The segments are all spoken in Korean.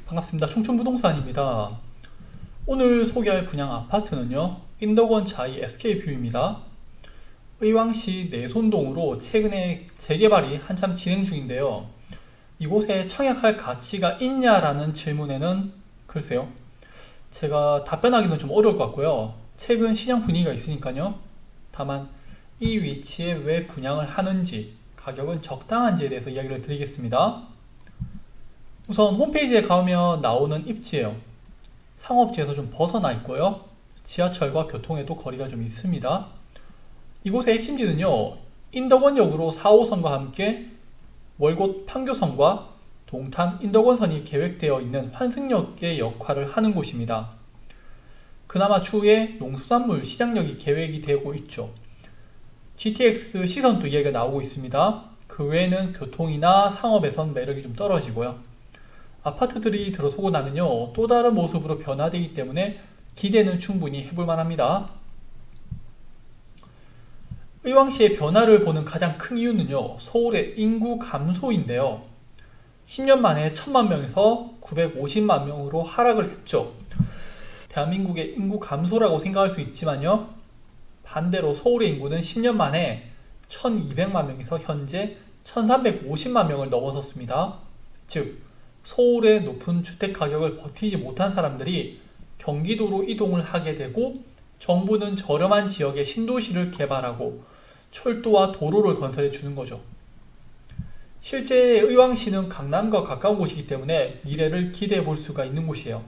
반갑습니다. 충춘부동산입니다. 오늘 소개할 분양 아파트는요, 인덕원 자이 SK뷰입니다. 의왕시 내손동으로 최근에 재개발이 한참 진행 중인데요. 이곳에 청약할 가치가 있냐라는 질문에는 글쎄요, 제가 답변하기는 좀 어려울 것 같고요. 최근 시장 분위기가 있으니까요. 다만 이 위치에 왜 분양을 하는지, 가격은 적당한지에 대해서 이야기를 드리겠습니다. 우선 홈페이지에 가면 나오는 입지예요. 상업지에서 좀 벗어나 있고요. 지하철과 교통에도 거리가 좀 있습니다. 이곳의 핵심지는요, 인덕원역으로 4호선과 함께 월곶 판교선과 동탄 인덕원선이 계획되어 있는 환승역의 역할을 하는 곳입니다. 그나마 추후에 농수산물 시장역이 계획이 되고 있죠. GTX 시선도 이야기가 나오고 있습니다. 그 외에는 교통이나 상업에선 매력이 좀 떨어지고요. 아파트들이 들어서고 나면요, 또 다른 모습으로 변화되기 때문에 기대는 충분히 해볼만 합니다. 의왕시의 변화를 보는 가장 큰 이유는요, 서울의 인구 감소인데요. 10년 만에 1000만 명에서 950만 명으로 하락을 했죠. 대한민국의 인구 감소라고 생각할 수 있지만요, 반대로 서울의 인구는 10년 만에 1200만 명에서 현재 1350만 명을 넘어섰습니다. 즉, 서울의 높은 주택가격을 버티지 못한 사람들이 경기도로 이동을 하게 되고, 정부는 저렴한 지역에 신도시를 개발하고 철도와 도로를 건설해 주는 거죠. 실제 의왕시는 강남과 가까운 곳이기 때문에 미래를 기대해 볼 수가 있는 곳이에요.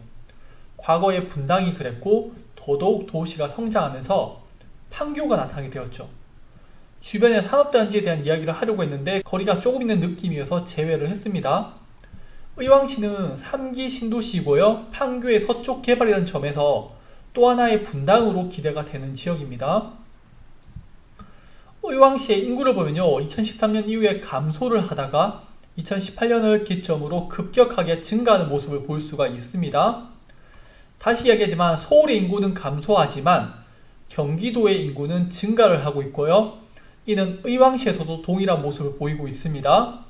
과거에 분당이 그랬고, 더더욱 도시가 성장하면서 판교가 나타나게 되었죠. 주변의 산업단지에 대한 이야기를 하려고 했는데 거리가 조금 있는 느낌이어서 제외를 했습니다. 의왕시는 3기 신도시이고요, 판교의 서쪽 개발이라는 점에서 또 하나의 분당으로 기대가 되는 지역입니다. 의왕시의 인구를 보면요, 2013년 이후에 감소를 하다가 2018년을 기점으로 급격하게 증가하는 모습을 볼 수가 있습니다. 다시 이야기하지만 서울의 인구는 감소하지만 경기도의 인구는 증가를 하고 있고요. 이는 의왕시에서도 동일한 모습을 보이고 있습니다.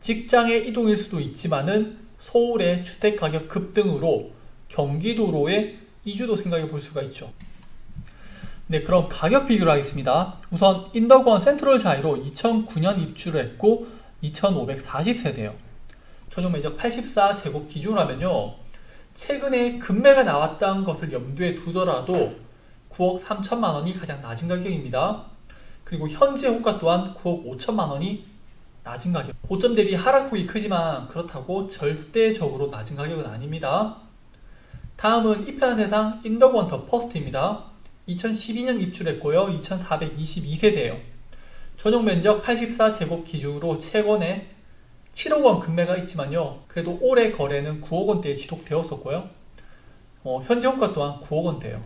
직장의 이동일 수도 있지만은 서울의 주택가격 급등으로 경기도로의 이주도 생각해 볼 수가 있죠. 네, 그럼 가격 비교를 하겠습니다. 우선 인덕원 센트럴 자이로 2009년 입주를 했고 2540세대예요. 전용 면적 84제곱 기준으로 하면요, 최근에 급매가 나왔다는 것을 염두에 두더라도 9억 3천만원이 가장 낮은 가격입니다. 그리고 현재 호가 또한 9억 5천만원이 낮은 가격. 고점 대비 하락폭이 크지만 그렇다고 절대적으로 낮은 가격은 아닙니다. 다음은 이편한 세상 인덕원 더 퍼스트입니다. 2012년 입주했고요. 2422세대예요. 전용 면적 84제곱 기준으로 최근에 7억원 급매가 있지만요, 그래도 올해 거래는 9억원대에 지속되었었고요. 현재 호가 또한 9억원대예요.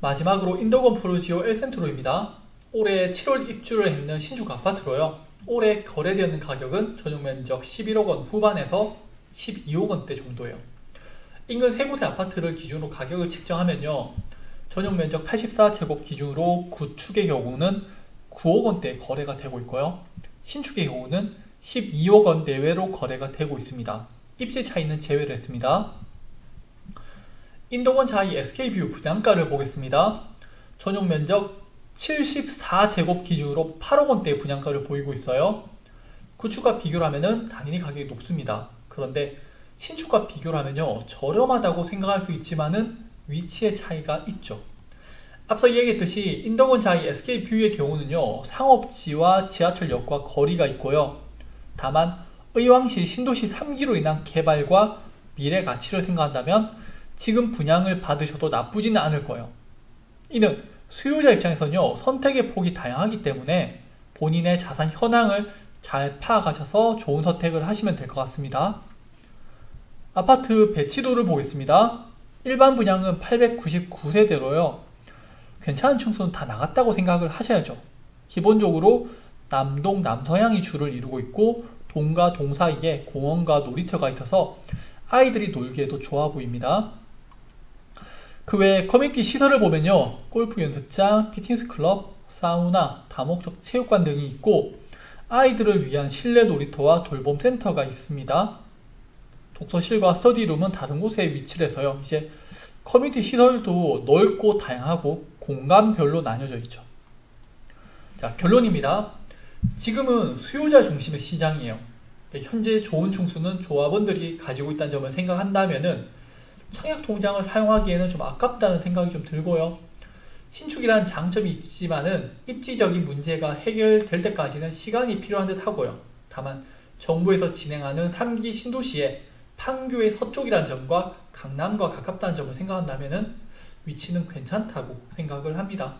마지막으로 인덕원 프루지오 엘센트로입니다. 올해 7월 입주를 했는 신축 아파트로요, 올해 거래되는 가격은 전용 면적 11억원 후반에서 12억원대 정도예요. 인근 세 곳의 아파트를 기준으로 가격을 책정하면요, 전용 면적 84제곱 기준으로 구축의 경우는 9억원대에 거래가 되고 있고요, 신축의 경우는 12억원 내외로 거래가 되고 있습니다. 입지 차이는 제외를 했습니다. 인덕원 자이 SK뷰 분양가를 보겠습니다. 전용 면적 74제곱 기준으로 8억원대의 분양가를 보이고 있어요. 구축과 비교를 하면 당연히 가격이 높습니다. 그런데 신축과 비교를 하면요, 저렴하다고 생각할 수 있지만은 위치의 차이가 있죠. 앞서 이야기했듯이 인덕원 자이 SK뷰의 경우는요, 상업지와 지하철역과 거리가 있고요. 다만 의왕시 신도시 3기로 인한 개발과 미래 가치를 생각한다면 지금 분양을 받으셔도 나쁘지는 않을 거예요. 이는 수요자 입장에서는요, 선택의 폭이 다양하기 때문에 본인의 자산 현황을 잘 파악하셔서 좋은 선택을 하시면 될 것 같습니다. 아파트 배치도를 보겠습니다. 일반 분양은 899세대로요. 괜찮은 층수는 다 나갔다고 생각을 하셔야죠. 기본적으로 남동, 남서향이 주를 이루고 있고 동과 동 사이에 공원과 놀이터가 있어서 아이들이 놀기에도 좋아 보입니다. 그 외에 커뮤니티 시설을 보면요, 골프 연습장, 피트니스 클럽, 사우나, 다목적 체육관 등이 있고 아이들을 위한 실내 놀이터와 돌봄 센터가 있습니다. 독서실과 스터디룸은 다른 곳에 위치를 해서요. 이제 커뮤니티 시설도 넓고 다양하고 공간별로 나뉘어져 있죠. 자, 결론입니다. 지금은 수요자 중심의 시장이에요. 현재 좋은 충수는 조합원들이 가지고 있다는 점을 생각한다면은 청약 통장을 사용하기에는 좀 아깝다는 생각이 좀 들고요. 신축이란 장점이 있지만은 입지적인 문제가 해결될 때까지는 시간이 필요한 듯 하고요. 다만 정부에서 진행하는 3기 신도시에 판교의 서쪽이란 점과 강남과 가깝다는 점을 생각한다면은 위치는 괜찮다고 생각을 합니다.